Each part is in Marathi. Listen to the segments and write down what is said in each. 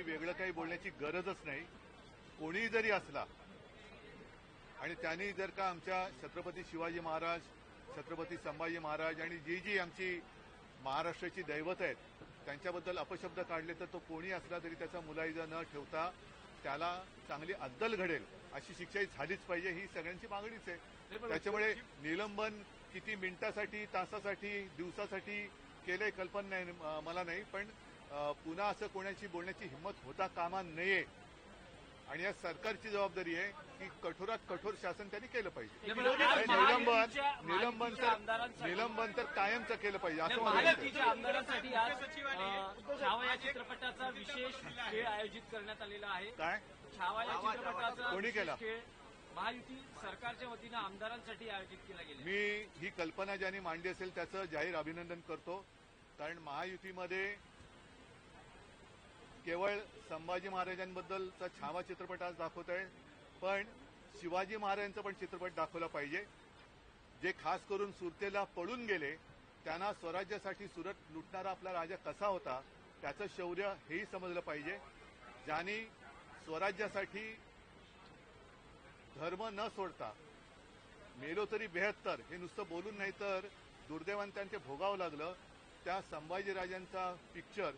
वेगळं काही बोलण्याची गरजच नाही. कोणीही जरी असला आणि त्यांनी जर का आमच्या छत्रपती शिवाजी महाराज, छत्रपती संभाजी महाराज आणि जी आमची महाराष्ट्राची दैवत आहेत त्यांच्याबद्दल अपशब्द काढले तर तो कोणी असला तरी त्याचा मुलाहिजा न ठेवता त्याला चांगली अद्दल घडेल अशी शिक्षा झालीच पाहिजे, ही सगळ्यांची मागणीच आहे. त्याच्यामुळे निलंबन किती मिनिटासाठी, तासासाठी, दिवसासाठी केलंय कल्पना नाही मला नाही, पण पुन्हा असं कोणाची बोलण्याची हिंमत होता कामा नये आणि या सरकारची जबाबदारी आहे की कठोरात कठोर शासन त्यांनी केलं पाहिजे. निलंबन तर कायमचं केलं पाहिजे असं मला वाटतं. आमदारांसाठी आज छावा या चित्रपटाचा विशेष खेळ आयोजित करण्यात आलेला आहे. काय छावा या चित्रपटाचा कोणी केला? खेळ महायुती सरकारच्या वतीनं आमदारांसाठी आयोजित केला गेला. मी ही कल्पना ज्यांनी मांडली असेल त्याचं जाहीर अभिनंदन करतो, कारण महायुतीमध्ये केवळ संभाजी महाराजांबद्दलचा छावा चित्रपट आज दाखवत आहे, पण शिवाजी महाराजांचा पण चित्रपट दाखवला पाहिजे. जे खास करून सुरतेला पळून गेले, त्यांना स्वराज्यासाठी सुरत लुटणारा आपला राजा कसा होता त्याचं शौर्य हेही समजलं पाहिजे. ज्यांनी स्वराज्यासाठी धर्म न सोडता मेलो तरी 72 हे नुसतं बोलून नाही तर दुर्दैवाने त्यांचे भोगावं लागलं, त्या संभाजीराजांचा पिक्चर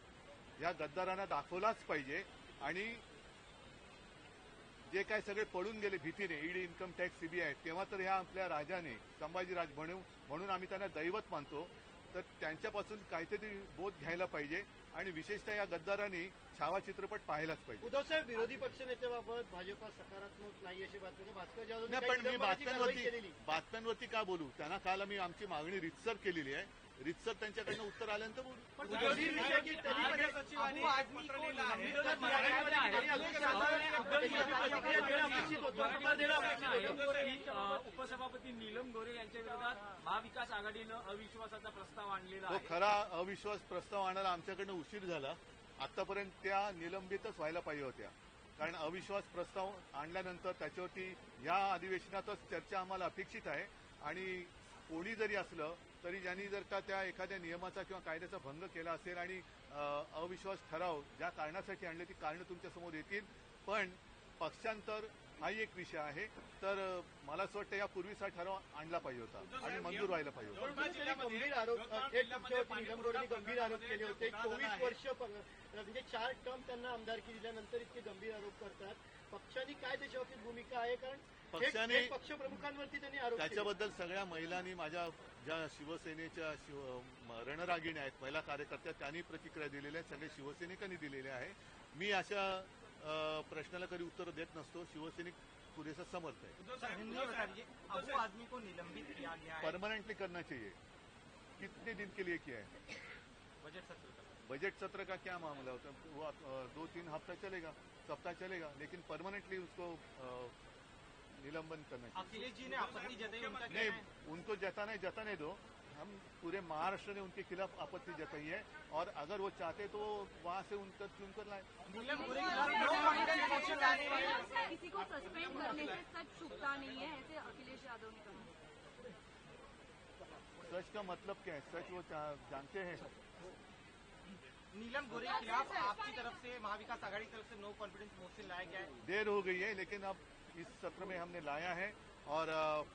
या गद्दारांना दाखवलाच पाहिजे. आणि जे काय सगळे पळून गेले भीतीने, ईडी, इन्कम टॅक्स, सीबीआय, तेव्हा तर ह्या आपल्या राजाने संभाजीराज म्हणून आम्ही त्यांना दैवत मानतो, तर त्यांच्यापासून काहीतरी बोध घ्यायला पाहिजे आणि विशेषतः या गद्दारांनी छावा चित्रपट पाहायलाच पाहिजे. उद्धव साहेब, विरोधी पक्षनेत्याबाबत भाजपा सकारात्मक नाही अशी बातमी भास्कर जाधव नाही, पण मी बातम्यांवरती का बोलू? त्यांना काल आम्ही आमची मागणी रितसर केलेली आहे, रितसर त्यांच्याकडनं उत्तर आल्यानंतर बोलू. उपसभापती नीलम गोरे यांच्या विरोधात महाविकास आघाडीनं अविश्वासाचा प्रस्ताव आणलेला तो आहे. खरा अविश्वास प्रस्ताव आणायला आमच्याकडनं उशीर झाला. आतापर्यंत त्या निलंबितच व्हायला पाहिजे होत्या, कारण अविश्वास प्रस्ताव आणल्यानंतर त्याच्यावरती या अधिवेशनातच चर्चा आम्हाला अपेक्षित आहे. आणि कोणी जरी असलं तरी ज्यांनी जर का त्या एखाद्या नियमाचा किंवा कायद्याचा भंग केला असेल आणि अविश्वास ठराव ज्या कारणासाठी आणले ती कारणं तुमच्यासमोर येतील, पण पक्षांतर हाही एक विषय आहे. तर मला असं वाटतं यापूर्वीच हा ठराव आणला पाहिजे होता आणि मंजूर व्हायला पाहिजे होता. गंभीर आरोप गंभीर आरोप केले होते. 24 वर्ष म्हणजे 4 टर्म त्यांना आमदारकी दिल्यानंतर इतके गंभीर आरोप करतात. पक्षांनी काय त्याच्यावरती भूमिका आहे? कारण पक्षाने पक्षप्रमुखांवरती त्यांनी आरोप त्याच्याबद्दल सगळ्या महिलांनी, माझ्या ज्या शिवसेनेच्या रणरागिण्या आहेत, महिला कार्यकर्त्या, त्यांनी प्रतिक्रिया दिलेल्या आहेत, सगळे शिवसैनिकांनी दिलेल्या आहे. मी अशा प्रश्नाला कधी उत्तर देत नसतो. शिवसैनिक पुरेसा समर्थ है. आदमी को निलंबित किया गया है. परमानेंटली करना चाहिए. कितने दिन के लिए किया है? बजट सत्र का क्या मामला होता है? वो 2-3 हफ्ता चलेगा, सप्ताह चलेगा, लेकिन परमानेंटली उसको निलंबन करना चाहिए. अखिलेश जी ने आपत्ति जताई, उनका नहीं, उनको जताने दो. हम पूरे महाराष्ट्र ने उनके खिलाफ आपत्ति जताई है और अगर वो चाहते तो वहां से उनका चुनकर लाए. किसी को सस्पेंड करने से सच छुपता नहीं है, ऐसे अखिलेश यादव ने कहा. सच का मतलब क्या है? सच वो जानते हैं. नीलम गोरे के खिलाफ आपकी तरफ से, महाविकास आघाड़ी की तरफ से नो कॉन्फिडेंस मोशन लाया गया है. देर हो गई है, लेकिन अब इस सत्र में हमने लाया है और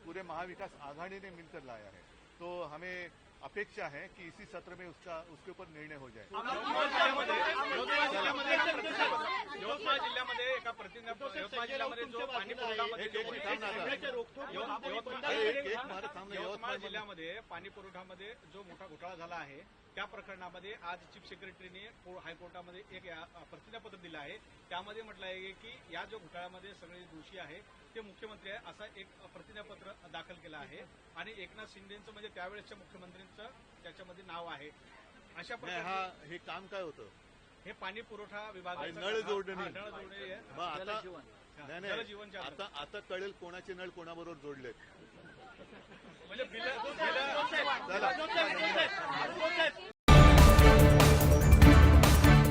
पूरे महाविकास आघाड़ी ने मिलकर लाया है. तो हमें अपेक्षा है कि इसी सत्र में उसके ऊपर निर्णय हो जाए. यवतमाळ जिल्ह्यामध्ये एका यवतमाळ जिल्ह्यामध्ये जो पाणी यवतमाळ जिल्ह्यामध्ये पाणी पुरवठ्यामध्ये जो मोठा घोटाळा झाला आहे, त्या प्रकरणामध्ये आज चीफ सेक्रेटरीने हायकोर्टामध्ये एक प्रतिज्ञापत्र दिलं आहे. त्यामध्ये म्हटलं आहे की या जो घोटाळ्यामध्ये सगळे दोषी आहे ते मुख्यमंत्री आहे, असा एक प्रतिज्ञापत्र दाखल केलं आहे. आणि एकनाथ शिंदेचं म्हणजे त्यावेळेसच्या मुख्यमंत्र्यांचं त्याच्यामध्ये नाव आहे. अशा प्रकारे हे काम काय होतं? हे पाणी पुरवठा विभागाचं नळ जोडणी. नळ जोडणी आहे. नाही, आता कळेल कोणाचे नळ कोणाबरोबर जोडलेत. म्हणजे बिल